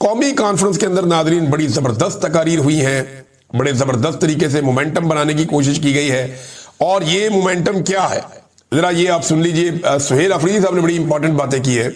कौमी कॉन्फ्रेंस के अंदर नाजरीन बड़ी जबरदस्त तकारीर हुई हैं, बड़े जबरदस्त तरीके से मोमेंटम बनाने की कोशिश की गई है। और ये मोमेंटम क्या है जरा ये आप सुन लीजिए। सुहेल अफरीदी साहब ने बड़ी इंपॉर्टेंट बातें की है,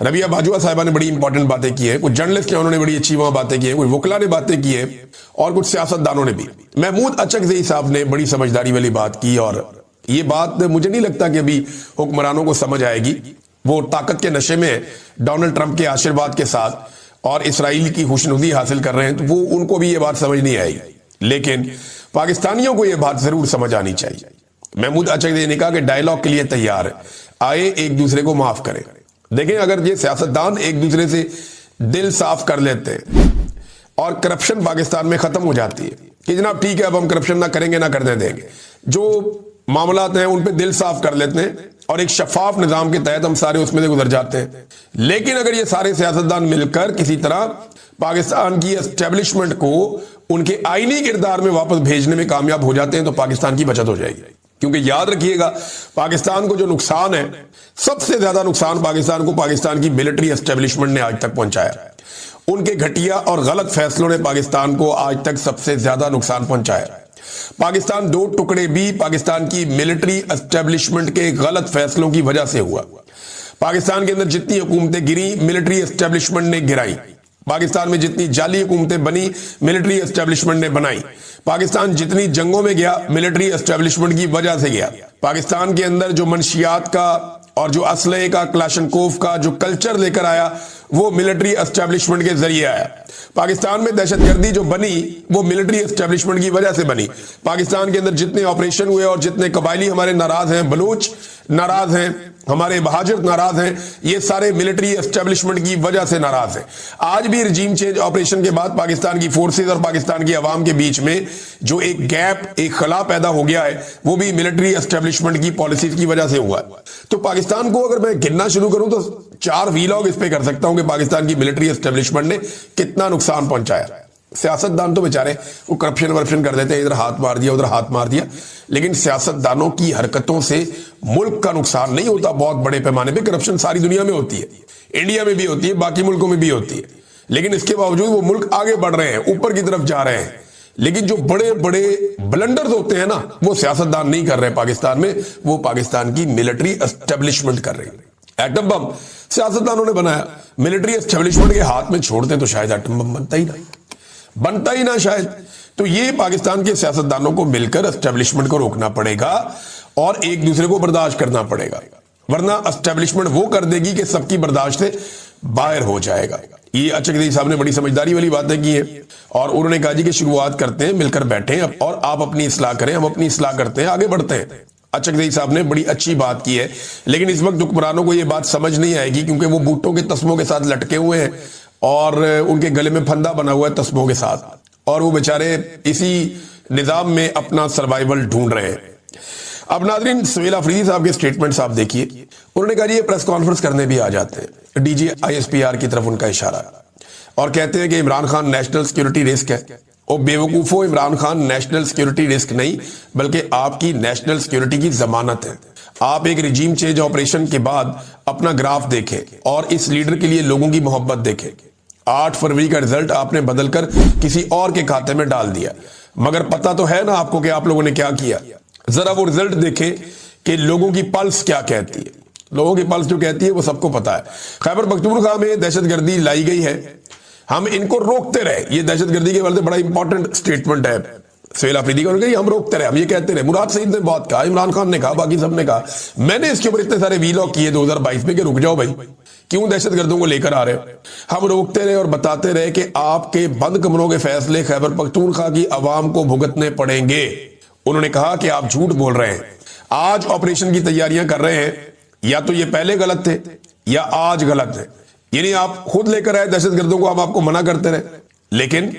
रबिया बाजुआ साहिबा ने बड़ी इंपॉर्टेंट बातें की है, कुछ जर्नलिस्ट हैं उन्होंने बड़ी अच्छी वहां बातें की है, कुछ वकला ने बातें की है और कुछ सियासतदानों ने भी। महमूद अचकज़ई साहब ने बड़ी समझदारी वाली बात की और ये बात मुझे नहीं लगता कि अभी हुक्मरानों को समझ आएगी। वो ताकत के नशे में डोनाल्ड ट्रंप के आशीर्वाद के साथ और इसराइल की खुशनुदी हासिल कर रहे हैं, तो वो उनको भी ये बात समझ नहीं आएगी, लेकिन पाकिस्तानियों को ये बात जरूर समझ आनी चाहिए। महमूद अचकज़ई ने कहा कि डायलॉग के लिए तैयार है, आए एक दूसरे को माफ करें। देखें, अगर ये सियासतदान एक दूसरे से दिल साफ कर लेते हैं और करप्शन पाकिस्तान में खत्म हो जाती है कि जनाब ठीक है अब हम करप्शन ना करेंगे ना करने देंगे, जो मामलात हैं उन पे दिल साफ कर लेते हैं और एक शफाफ निजाम के तहत हम सारे उसमें से गुजर जाते हैं। लेकिन अगर ये सारे सियासतदान मिलकर किसी तरह पाकिस्तान की एस्टेब्लिशमेंट को उनके आईनी किरदार में वापस भेजने में कामयाब हो जाते हैं तो पाकिस्तान की बचत हो जाएगी। क्योंकि याद रखिएगा, पाकिस्तान को जो नुकसान है, सबसे ज्यादा नुकसान पाकिस्तान को पाकिस्तान की मिलिट्री एस्टेब्लिशमेंट ने आज तक पहुंचाया है। उनके घटिया और गलत फैसलों ने पाकिस्तान को आज तक सबसे ज्यादा नुकसान पहुंचाया है। पाकिस्तान दो टुकड़े भी पाकिस्तान की मिलिट्री एस्टेब्लिशमेंट के गलत फैसलों की वजह से हुआ। पाकिस्तान के अंदर जितनी हुकूमतें गिरी, मिलिट्री एस्टेब्लिशमेंट ने गिराई। पाकिस्तान में जितनी जाली हुकूमतें बनी, मिलिट्री एस्टेब्लिशमेंट ने बनाई। पाकिस्तान जितनी जंगों में गया, मिलिट्री एस्टेब्लिशमेंट की वजह से गया। पाकिस्तान के अंदर जो मनशियात का और जो असलहे का, क्लाशनकोफ का जो कल्चर लेकर आया, वो मिलिट्री एस्टेब्लिशमेंट के जरिए आया। पाकिस्तान में दहशतगर्दी जो बनी, वो मिलिट्री एस्टेब्लिशमेंट की वजह से बनी। पाकिस्तान के अंदर जितने ऑपरेशन हुए और जितने कबायली हमारे नाराज हैं, बलूच नाराज हैं, हमारे बहाजिर नाराज हैं, ये सारे मिलिट्री एस्टेब्लिशमेंट की वजह से नाराज हैं। आज भी रजीम चेंज ऑपरेशन के बाद पाकिस्तान की फोर्सेज और पाकिस्तान की आवाम के बीच में जो एक गैप, एक खला पैदा हो गया है, वो भी मिलिट्री एस्टेब्लिशमेंट की पॉलिसीज की वजह से हुआ है। तो पाकिस्तान को अगर मैं गिनना शुरू करूं तो 4 वीलॉग इस पे कर सकता हूं कि पाकिस्तान की मिलिट्री एस्टेब्लिशमेंट ने कितना नुकसान पहुंचाया। सियासतदान तो बेचारे वो करप्शन वर्प्शन कर देते हैं, इधर हाथ मार दिया उधर हाथ मार दिया, लेकिन सियासतदानों की हरकतों से मुल्क का नुकसान नहीं होता। बहुत बड़े पैमाने पे करप्शन सारी दुनिया में होती है, इंडिया में भी होती है, बाकी मुल्कों में भी होती है, लेकिन इसके बावजूद वो मुल्क आगे बढ़ रहे हैं, ऊपर की तरफ जा रहे हैं। लेकिन जो बड़े बड़े ब्लंडर्स होते हैं ना, वो सियासतदान नहीं कर रहे पाकिस्तान में, वो पाकिस्तान की मिलिट्री एस्टेब्लिशमेंट कर रही है। एटम बम सियासतदानों ने बनाया, मिलिट्री एस्टेब्लिशमेंट के हाथ में छोड़ते तो शायद एटम बम बनता ही ना शायद। तो ये पाकिस्तान के सियासतदानों को मिलकर एस्टेब्लिशमेंट को रोकना पड़ेगा और एक दूसरे को बर्दाश्त करना पड़ेगा, वरना एस्टेब्लिशमेंट वो कर देगी कि सबकी बर्दाश्त से बाहर हो जाएगा। ये अचकज़ई साहब ने बड़ी समझदारी वाली बातें की हैं और उन्होंने कहा जी कि शुरुआत करते हैं, मिलकर बैठे और आप अपनी इस्लाह करें, हम अपनी इस्लाह करते हैं, आगे बढ़ते हैं। अचकज़ई साहब ने बड़ी अच्छी बात की है, लेकिन इस वक्त हुक्मरानों को ये बात समझ नहीं आएगी क्योंकि वो बूटों के तस्मों के साथ लटके हुए हैं और उनके गले में फंदा बना हुआ है तस्मों के साथ, और वो बेचारे इसी निजाम में अपना सर्वाइवल ढूंढ रहे हैं। अब नाज़रीन, सुहेल अफरीदी साहब के स्टेटमेंट आप देखिए। उन्होंने कहा ये प्रेस कॉन्फ्रेंस करने भी आ जाते हैं, डीजी ISPR की तरफ उनका इशारा, और कहते हैं कि Imran Khan national security risk है। और बेवकूफो, Imran Khan national security risk नहीं बल्कि आपकी नेशनल सिक्योरिटी की जमानत है। आप एक रिजीम चेंज ऑपरेशन के बाद अपना ग्राफ देखें और इस लीडर के लिए लोगों की मोहब्बत देखें। 8 फरवरी का रिजल्ट आपने बदलकर किसी और के खाते में डाल दिया, मगर पता तो है ना आपको कि आप लोगों ने क्या किया। जरा वो रिजल्ट देखें कि लोगों की पल्स क्या कहती है। लोगों की पल्स जो कहती है वो सबको पता है। खैबर पख्तूनख्वा में दहशतगर्दी लाई गई है, हम इनको रोकते रहे। ये दहशतगर्दी के बारे में बड़ा इंपॉर्टेंट स्टेटमेंट है सुहेल अफरीदी का, हम रोकते रहे, हम ये कहते रहे। मुराद सईद ने बहुत कहा, इमरान खान ने कहा, बाकी सब ने कहा। मैंने इसके ऊपर इतने सारे वीलॉग किए 2022 में कि रुक जाओ भाई, क्यों दहशतगर्दों को लेकर आ रहे हो। हम रोकते रहे और बताते रहे कि आपके बंद कमरों के फैसले खैबर पख्तूनख्वा की आवाम को भुगतने पड़ेंगे। उन्होंने कहा कि आप झूठ बोल रहे हैं, आज ऑपरेशन की तैयारियां कर रहे हैं, या तो ये पहले गलत थे या आज गलत है। यानी आप खुद लेकर आए दहशतगर्दों को, हम आपको मना करते रहे, लेकिन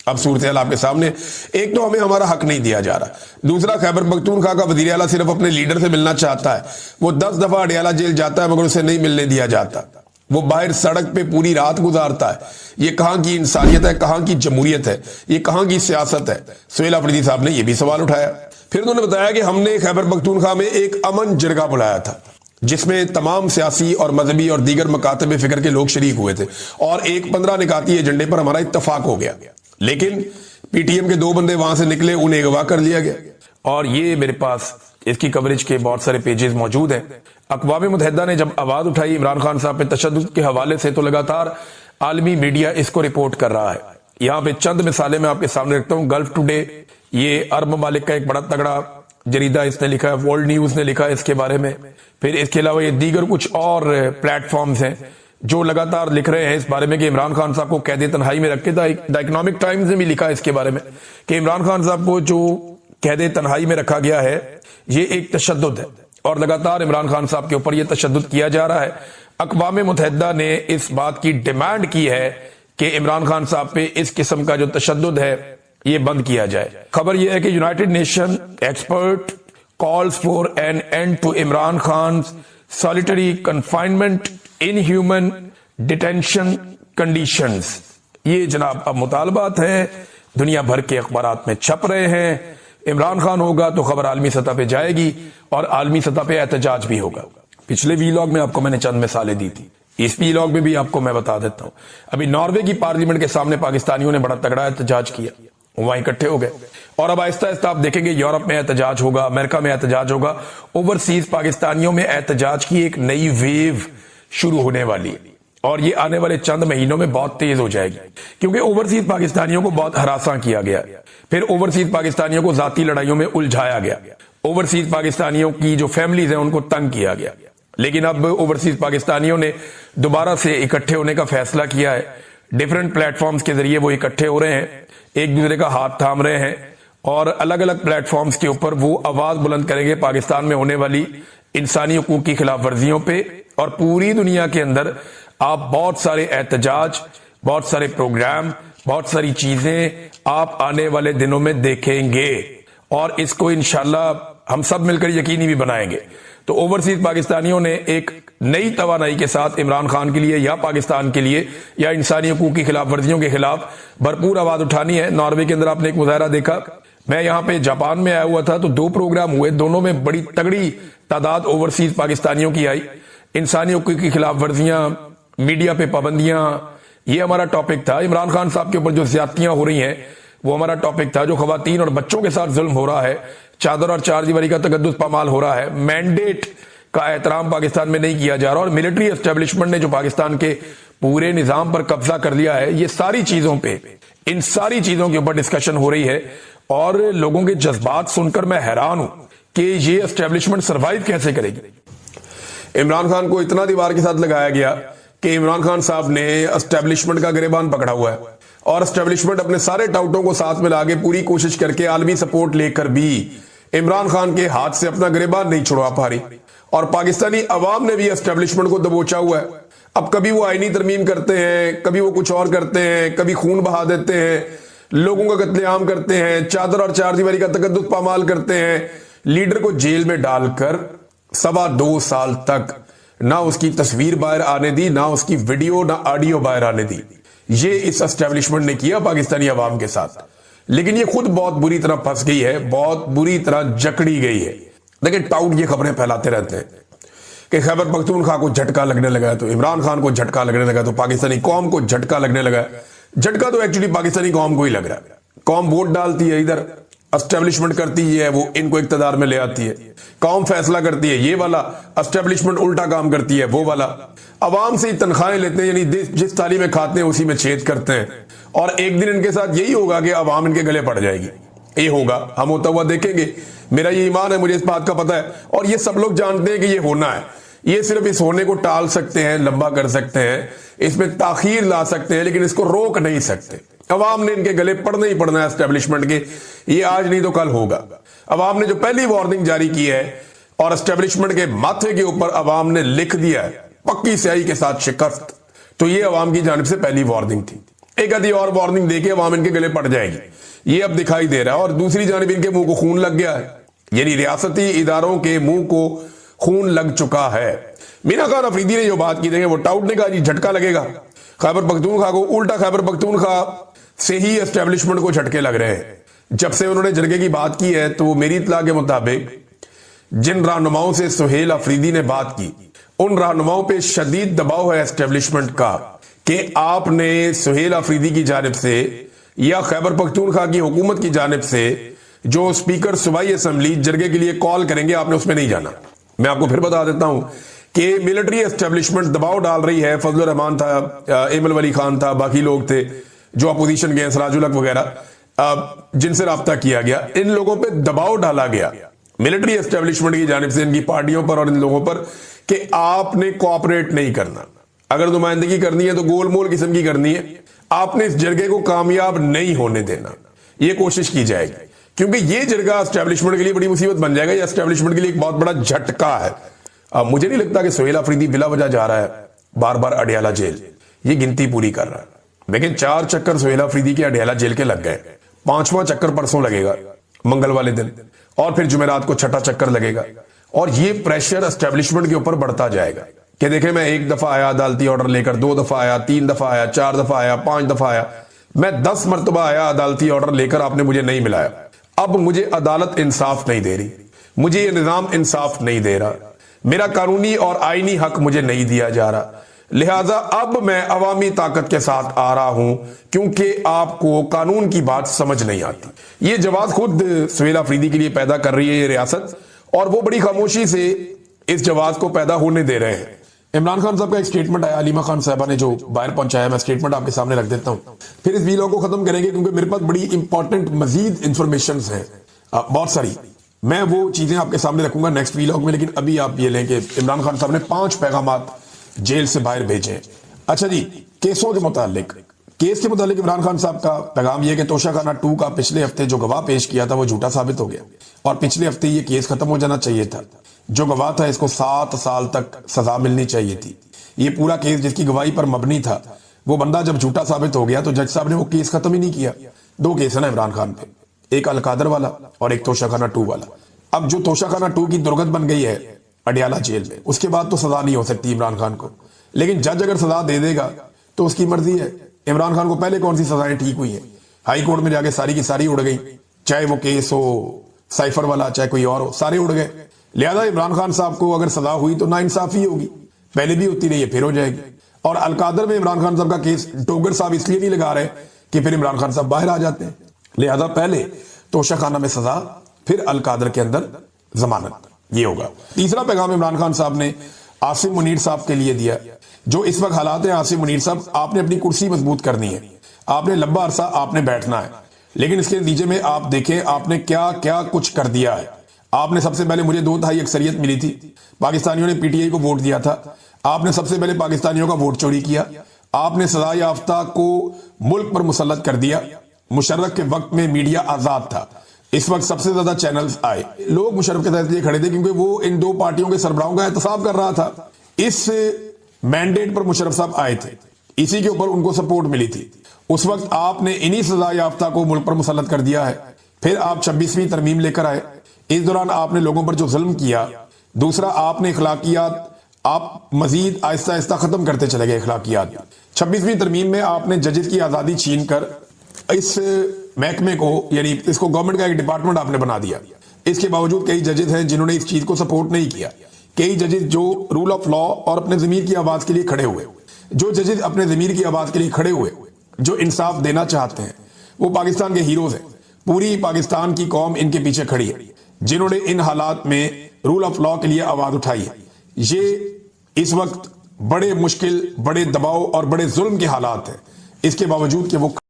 अब सूरत हाल आपके सामने। एक तो हमें हमारा हक नहीं दिया जा रहा, दूसरा खैबर पख्तूनख्वा का वज़ीर आला सिर्फ अपने लीडर से मिलना चाहता है, वो 10 दफा अडयाला जेल जाता है मगर उसे नहीं मिलने दिया जाता। वो बाहर सड़क पे पूरी रात गुजारता है। ये कहां की इंसानियत है, कहां की जमहूरियत है, ये कहां की सियासत है। सुहेल अफरीदी साहब ने यह भी सवाल उठाया। फिर उन्होंने बताया कि हमने खैबर पख्तूनख्वा में एक अमन जिरगा बुलाया था, جس میں تمام سیاسی اور مذہبی اور دیگر مکاتب فکر کے لوگ شریک ہوئے تھے اور ایک 15 نکاتی ایجنڈے پر ہمارا اتفاق ہو گیا، لیکن پی ٹی ایم کے 2 بندے وہاں سے نکلے، انہیں اغوا کر لیا گیا، اور یہ میرے پاس اس کی کوریج کے بہت سارے پیجز موجود ہیں۔ اقوام متحدہ نے جب آواز اٹھائی عمران خان صاحب پہ تشدد کے حوالے سے، تو لگاتار عالمی میڈیا اس کو رپورٹ کر رہا ہے۔ یہاں پہ چند مثالیں میں آپ کے سامنے رکھتا ہوں۔ گلف ٹوڈے، یہ عرب ممالک کا ایک بڑا تگڑا جریدہ، اس نے لکھا ہے، ورلڈ نیوز نے لکھا ہے اس کے بارے میں۔ پھر اس کے علاوہ یہ دیگر کچھ اور پلیٹ فارمز ہیں جو لگاتار لکھ رہے ہیں اس بارے میں کہ عمران خان صاحب کو قید تنہائی میں رکھے۔ دا اکنامک ٹائمز نے بھی لکھا ہے اس کے بارے میں کہ عمران خان صاحب کو جو قید تنہائی میں رکھا گیا ہے یہ ایک تشدد ہے، اور لگاتار عمران خان صاحب کے اوپر یہ تشدد کیا جا رہا ہے۔ اقوام متحدہ نے اس بات کی ڈیمانڈ کی ہے کہ عمران خان صاحب پہ اس قسم کا جو تشدد ہے یہ بند کیا جائے۔ خبر یہ ہے کہ United nation expert calls for an end to Imran Khan's solitary confinement in human detention conditions۔ یہ جناب اب مطالبات ہیں، دنیا بھر کے اخبارات میں چھپ رہے ہیں۔ عمران خان ہوگا تو خبر عالمی سطح پہ جائے گی اور عالمی سطح پہ احتجاج بھی ہوگا۔ پچھلے ویلاگ میں آپ کو میں نے چند مثالیں دی تھی، اس ویلاگ میں بھی آپ کو میں بتا دیتا ہوں۔ ابھی ناروے کی پارلیمنٹ کے سامنے پاکستانیوں نے بڑا تگڑا احتجاج کیا، وہاں اکٹھے ہو گئے، اور اب آہستہ آہستہ آپ دیکھیں گے یورپ میں احتجاج ہوگا، امریکہ میں احتجاج ہوگا، اوورسیز پاکستانیوں میں احتجاج کی ایک نئی ویو شروع ہونے والی ہے، اور یہ آنے والے چند مہینوں میں بہت تیز ہو جائے گی، کیونکہ اوورسیز پاکستانیوں کو بہت ہراساں کیا گیا، پھر اوورسیز پاکستانیوں کو ذاتی لڑائیوں میں الجھایا گیا، اوورسیز پاکستانیوں کی جو فیملیز ہیں ان کو تنگ کیا گیا، لیکن اب اوورسیز پاکستانیوں نے دوبارہ سے اکٹھے ہونے کا فیصلہ کیا ہے۔ ڈیفرنٹ پلیٹ فارمز کے ذریعے وہ اکٹھے ہو رہے ہیں، ایک دوسرے کا ہاتھ تھام رہے ہیں، اور الگ الگ پلیٹ فارمز کے اوپر وہ آواز بلند کریں گے پاکستان میں ہونے والی انسانی حقوق کی خلاف ورزیوں پہ، اور پوری دنیا کے اندر آپ بہت سارے احتجاج، بہت سارے پروگرام، بہت ساری چیزیں آپ آنے والے دنوں میں دیکھیں گے، اور اس کو انشاءاللہ ہم سب مل کر یقینی بھی بنائیں گے۔ تو اوورسیز پاکستانیوں نے ایک نئی توانائی کے ساتھ عمران خان کے لیے یا پاکستان کے لیے یا انسانی حقوق کی خلاف ورزیوں کے خلاف بھرپور آواز اٹھانی ہے۔ ناروے کے اندر آپ نے ایک مظاہرہ دیکھا، میں یہاں پہ جاپان میں آیا ہوا تھا تو 2 پروگرام ہوئے، دونوں میں بڑی تگڑی تعداد اوورسیز پاکستانیوں کی آئی۔ انسانی حقوق کی خلاف ورزیاں، میڈیا پہ پابندیاں، یہ ہمارا ٹاپک تھا۔ عمران خان صاحب کے اوپر جو زیادتیاں ہو رہی ہیں وہ ہمارا ٹاپک تھا، جو خواتین اور بچوں کے ساتھ ظلم ہو رہا ہے، چادر اور 4 دیواری کا تقدس پامال ہو رہا ہے، مینڈیٹ کا احترام پاکستان میں نہیں کیا جا رہا، اور ملٹری اسٹیبلشمنٹ نے جو پاکستان کے پورے نظام پر قبضہ کر لیا ہے، یہ ساری چیزوں پہ، ان ساری چیزوں کے اوپر ڈسکشن ہو رہی ہے، اور لوگوں کے جذبات سن کر میں حیران ہوں کہ یہ اسٹیبلشمنٹ سروائیو کیسے کرے گی۔ عمران خان کو اتنا دیوار کے ساتھ لگایا گیا کہ عمران خان صاحب نے اسٹیبلشمنٹ کا گریبان پکڑا ہوا ہے، اور اسٹیبلشمنٹ اپنے سارے ٹاؤٹوں کو ساتھ ملا کے پوری کوشش کر کے عالمی سپورٹ لے کر بھی عمران خان کے ہاتھ سے اپنا گریبان نہیں چھڑوا پا رہی، اور پاکستانی عوام نے بھی اسٹیبلشمنٹ کو دبوچا ہوا ہے۔ اب کبھی وہ آئینی ترمیم کرتے ہیں، کبھی وہ کچھ اور کرتے ہیں، کبھی خون بہا دیتے ہیں، لوگوں کا قتل عام کرتے ہیں، چادر اور 4 دیواری کا تقدس پامال کرتے ہیں، لیڈر کو جیل میں ڈال کر 2.25 سال تک نہ اس کی تصویر باہر آنے دی، نہ اس کی ویڈیو نہ آڈیو باہر آنے دی۔ یہ اس اسٹیبلشمنٹ نے کیا پاکستانی عوام کے ساتھ، لیکن یہ خود بہت بری طرح پھنس گئی ہے، بہت بری طرح جکڑی گئی ہے۔ لیکن ٹاؤٹ یہ خبریں پھیلاتے رہتے ہیں کہ خیبر پختونخوا کو جھٹکا لگنے لگا تو عمران خان کو جھٹکا لگنے لگا تو پاکستانی قوم کو جھٹکا لگنے لگا۔ جھٹکا تو ایکچولی پاکستانی قوم کو ہی لگ رہا ہے۔ قوم ووٹ ڈالتی ہے ادھر، اسٹیبلشمنٹ کرتی ہے وہ ان کو اقتدار میں لے آتی ہے، قوم فیصلہ کرتی ہے یہ والا، اسٹیبلشمنٹ الٹا کام کرتی ہے وہ والا، عوام سے ہی تنخواہیں لیتے ہیں، یعنی جس تھالی میں کھاتے ہیں اسی میں چھید کرتے ہیں، اور ایک دن ان کے ساتھ یہی ہوگا کہ عوام ان کے گلے پڑ جائے گی۔ یہ ہوگا، ہم ہوتا ہوا دیکھیں گے، میرا یہ ایمان ہے، مجھے اس بات کا پتہ ہے، اور یہ سب لوگ جانتے ہیں کہ یہ ہونا ہے۔ یہ صرف اس ہونے کو ٹال سکتے ہیں، لمبا کر سکتے ہیں، اس میں تاخیر لا سکتے ہیں، لیکن اس کو روک نہیں سکتے۔ عوام نے ان کے گلے پڑنا ہی پڑنا ہے اسٹیبلشمنٹ کے، یہ آج نہیں تو کل ہوگا۔ عوام نے جو پہلی وارننگ جاری کی ہے اور اسٹیبلشمنٹ کے ماتھے کے اوپر عوام نے لکھ دیا ہے پکی سیاہی کے ساتھ شکست، تو یہ عوام کی جانب سے پہلی وارننگ تھی۔ ایک آدھی اور وارننگ دے کے عوام ان کے گلے پڑ جائے گی، یہ اب دکھائی دے رہا ہے، اور دوسری جانب ان کے منہ کو خون لگ گیا ہے، یعنی ریاستی اداروں کے منہ کو خون لگ چکا ہے۔ مینا خان افریدی نے جو بات کی، دیکھیں وہ ٹاؤٹ نے کہا جی جھٹکا لگے گا خیبر پختونخوا کو، الٹا خیبر پختونخوا سے ہی اسٹیبلشمنٹ کو جھٹکے لگ رہے ہیں۔ جب سے انہوں نے جھٹکے کی بات کی ہے تو میری اطلاع کے مطابق जिन रहनुमाओं से सुहेल अफरीदी ने बात की, उन रहनुमाओं पे शदीद दबाव है एस्टेब्लिशमेंट का कि आपने सुहेल अफरीदी की जानिब से या खैबर पख्तूनख्वा की हुकूमत की जानिब से जो स्पीकर सूबाई असेंबली जरगे के लिए कॉल करेंगे, आपने उसमें नहीं जाना। मैं आपको फिर बता देता हूं कि मिलिट्री एस्टेब्लिशमेंट दबाव डाल रही है। फजल रहमान था, एमल वली खान था, बाकी लोग थे जो अपोजिशन के, सराजुल हक वगैरह, जिनसे राब्ता किया गया, इन लोगों पे दबाव डाला गया मिलिट्री एस्टेब्लिशमेंट की जानिब से इनकी पार्टियों पर और इन लोगों पर कि आपने कोऑपरेट नहीं करना। अगर नुमाइंदगी करनी है तो गोलमोल किस्म की करनी है, आपने इस जरगे को कामयाब नहीं होने देना। यह कोशिश की जाएगी क्योंकि यह जरगा एस्टेब्लिशमेंट के लिए बड़ी मुसीबत बन जाएगा। यह एस्टेब्लिशमेंट के लिए एक बहुत बड़ा झटका है। मुझे नहीं लगता कि सुहेल अफरीदी बिला वजह जा रहा है बार बार अडियाला जेल, ये गिनती पूरी कर रहा है। लेकिन 4 चक्कर सुहेल अफरीदी के अडियाला जेल के लग गए, 5वां चक्कर परसों लगेगा मंगल वाले दिन, और फिर जुमेरात को 6ठा चक्कर लगेगा। और ये प्रेशर एस्टेब्लिशमेंट के ऊपर बढ़ता जाएगा कि देखें, मैं 1 दफा आया अदालती ऑर्डर लेकर, 2 दफा आया, 3 दफा आया, 4 दफा आया, 5 दफा आया, मैं 10 मरतबा आया अदालती ऑर्डर लेकर, आपने मुझे नहीं मिलाया। अब मुझे अदालत इंसाफ नहीं दे रही, मुझे ये निजाम इंसाफ नहीं दे रहा, मेरा कानूनी और आईनी हक मुझे नहीं दिया जा रहा, लिहाजा अब मैं अवामी ताकत के साथ आ रहा हूं क्योंकि आपको कानून की बात समझ नहीं आती। ये जवाब खुद सुहेल अफरीदी के लिए पैदा कर रही है ये रियासत, और वो बड़ी खामोशी से इस जवाब को पैदा होने दे रहे हैं। इमरान खान साहब का एक स्टेटमेंट आया, अलीमा खान साहबा ने जो बाहर पहुंचाया, मैं स्टेटमेंट आपके सामने रख देता हूं, फिर इस वीडियो को खत्म करेंगे क्योंकि मेरे पास बड़ी इंपॉर्टेंट मजीद इंफॉर्मेशन है, बहुत सारी। मैं वो चीजें आपके सामने रखूंगा नेक्स्ट वीलॉग में, लेकिन अभी आप ये लें कि इमरान खान साहब ने 5 पैगामात जेल से बाहर भेजे। अच्छा जी, केसों के मुतालिक, केस के मुतालिक इमरान खान साहब का पैगाम यह कि तोशाखाना 2 का पिछले हफ्ते जो गवाह पेश किया था वो झूठा साबित हो गया, और पिछले हफ्ते ये केस खत्म हो जाना चाहिए था। जो गवाह था इसको 7 साल तक सजा मिलनी चाहिए थी। ये पूरा केस जिसकी गवाही पर मबनी था, वो बंदा जब झूठा साबित हो गया तो जज साहब ने वो केस खत्म ही नहीं किया। 2 केस है ना इमरान खान पे, एक अलकादर वाला और एक तोशाखाना 2 वाला। अब जो तोशाखाना 2 की दुर्गत बन गई है अडियाला जेल में, उसके बाद तो सजा नहीं हो सकती इमरान खान को, लेकिन जज अगर सजा दे देगा तो उसकी मर्जी है। इमरान खान को पहले कौन सी सजाएं ठीक हुई है, हाई कोर्ट में जाके सारी की सारी उड़ गई, चाहे वो केस हो साइफर वाला चाहे कोई और हो, सारे उड़ गए। लिहाजा इमरान खान साहब को अगर सजा हुई तो नाइंसाफी होगी, पहले भी होती रही है, फिर हो जाएगी। और अलकादर में इमरान खान साहब का केस डोगर साहब इसलिए नहीं लगा रहे कि फिर इमरान खान साहब बाहर आ जाते हैं, लिहाजा पहले तोशाखाना में सजा, फिर अलकादर के अंदर जमानत, ये होगा। तीसरा पैगाम इमरान खान साहब ने आसिम मुनीर साहब के लिए दिया। जो इस वक्त हालात है, आसिम मुनीर साहब, आपने अपनी कुर्सी मजबूत करनी है, आपने लंबा अरसा आपने बैठना है, लेकिन इसके नतीजे में आप देखें आपने क्या क्या कुछ कर दिया है। आपने सबसे पहले, मुझे 2/3 अक्सरियत मिली थी, पाकिस्तानियों ने पीटीआई को वोट दिया था, आपने सबसे पहले पाकिस्तानियों का वोट चोरी किया, आपने सजा याफ्ता को मुल्क पर मुसल्लत कर दिया। मुशर्रफ के वक्त में मीडिया आजाद था, इस वक्त सबसे ज्यादा चैनल्स आए, लोग मुशर्रफ के तहत लिए खड़े थे क्योंकि वो इन 2 पार्टियों के सरबराहों का एहतसाब कर रहा था। इस मैंडेट पर मुशर्रफ साहब आए थे, इसी के ऊपर उनको सपोर्ट मिली थी। उस वक्त आपने इन्हीं सजा याफ्ता को मुल्क पर मुसल्लत कर दिया है। फिर आप 26वीं तरमीम लेकर आए, इस दौरान आपने लोगों पर जो जुल्म किया, दूसरा आपने इखलाकियात आप मजीद आहिस्ता आहिस्ता खत्म करते चले गए इखलाकियात। 26वीं तरमीम में आपने जजेस की आजादी छीन कर इस महकमे को, यानी इसको गवर्नमेंट का एक डिपार्टमेंट आपने बना दिया। इसके बावजूद कई जजेस हैं जिन्होंने इस चीज को सपोर्ट नहीं किया, कई जजेस जो रूल ऑफ लॉ और अपने जमीर की आवाज के लिए खड़े हुए, जो जजेस अपने जमीर की आवाज के लिए खड़े हुए, जो इंसाफ देना चाहते हैं, वो पाकिस्तान के हीरोज हैं। पूरी पाकिस्तान की कौम इनके पीछे खड़ी है, जिन्होंने इन हालात में रूल ऑफ लॉ के लिए आवाज उठाई है। ये इस वक्त बड़े मुश्किल, बड़े दबाव और बड़े जुल्म के हालात हैं, इसके बावजूद कि वो